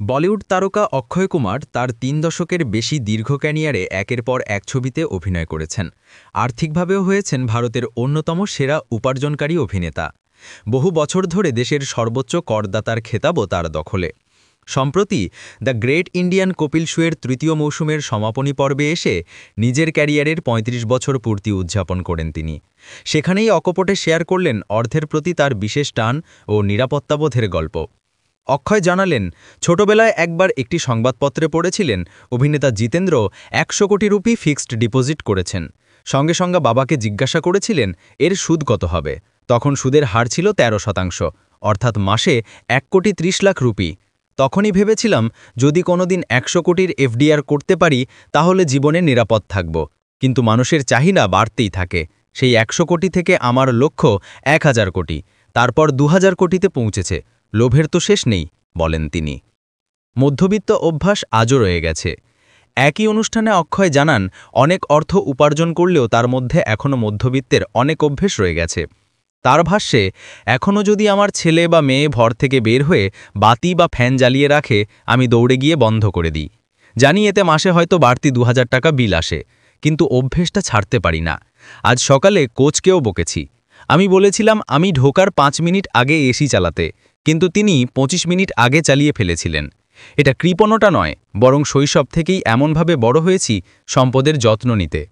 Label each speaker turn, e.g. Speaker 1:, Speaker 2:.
Speaker 1: বলিউড তারকা অক্ষয় কুমার তার ৩ দশকের বেশি দীর্ঘ ক্যারিয়ারে একের পর এক ছবিতে অভিনয় করেছেন। আর্থিকভাবেও হয়েছেন ভারতের অন্যতম সেরা উপার্জনকারী অভিনেতা। বহু বছর ধরে দেশের সর্বোচ্চ করদাতার খেতাবও তার দখলে। সম্প্রতি দ্য গ্রেট ইন্ডিয়ান কপিল শোয়ের তৃতীয় মৌসুমের সমাপনী পর্বে এসে নিজের ক্যারিয়ারের ৩৫ বছর পূর্তি উদযাপন করেন তিনি। সেখানেই অকপটে শেয়ার করলেন অর্থের প্রতি তার বিশেষ টান ও নিরাপত্তাবোধের গল্প। অক্ষয় জানালেন, ছোটবেলায় একবার একটি সংবাদপত্রে পড়েছিলেন অভিনেতা জিতেন্দ্র ১০০ কোটি রুপি ফিক্সড ডিপোজিট করেছেন। সঙ্গে সঙ্গে বাবাকে জিজ্ঞাসা করেছিলেন এর সুদ কত হবে। তখন সুদের হার ছিল ১৩%, অর্থাৎ মাসে ১,৩০,০০,০০০ রুপি। তখনই ভেবেছিলাম যদি কোনোদিন ১০০ কোটির এফডিআর করতে পারি তাহলে জীবনে নিরাপদ থাকব। কিন্তু মানুষের চাহিদা বাড়তেই থাকে। সেই ১০০ কোটি থেকে আমার লক্ষ্য ১,০০০ কোটি, তারপর ২,০০০ কোটিতে পৌঁছেছে। লোভের তো শেষ নেই, বলেন তিনি। মধ্যবিত্ত অভ্যাস আজও রয়ে গেছে। একই অনুষ্ঠানে অক্ষয় জানান, অনেক অর্থ উপার্জন করলেও তার মধ্যে এখনও মধ্যবিত্তের অনেক অভ্যেস রয়ে গেছে। তার ভাষ্যে, এখনও যদি আমার ছেলে বা মেয়ে ভর থেকে বের হয়ে বাতি বা ফ্যান জ্বালিয়ে রাখে, আমি দৌড়ে গিয়ে বন্ধ করে দিই। জানি এতে মাসে হয়তো বাড়তি ২,০০০ টাকা বিল আসে, কিন্তু অভ্যেসটা ছাড়তে পারি না। আজ সকালে কোচকেও বকেছি। আমি বলেছিলাম আমি ঢোকার ৫ মিনিট আগে এসি চালাতে, কিন্তু তিনি ২৫ মিনিট আগে চালিয়ে ফেলেছিলেন। এটা কৃপণতা নয়, বরং শৈশব থেকেই এমনভাবে বড় হয়েছি সম্পদের যত্ন নিতে।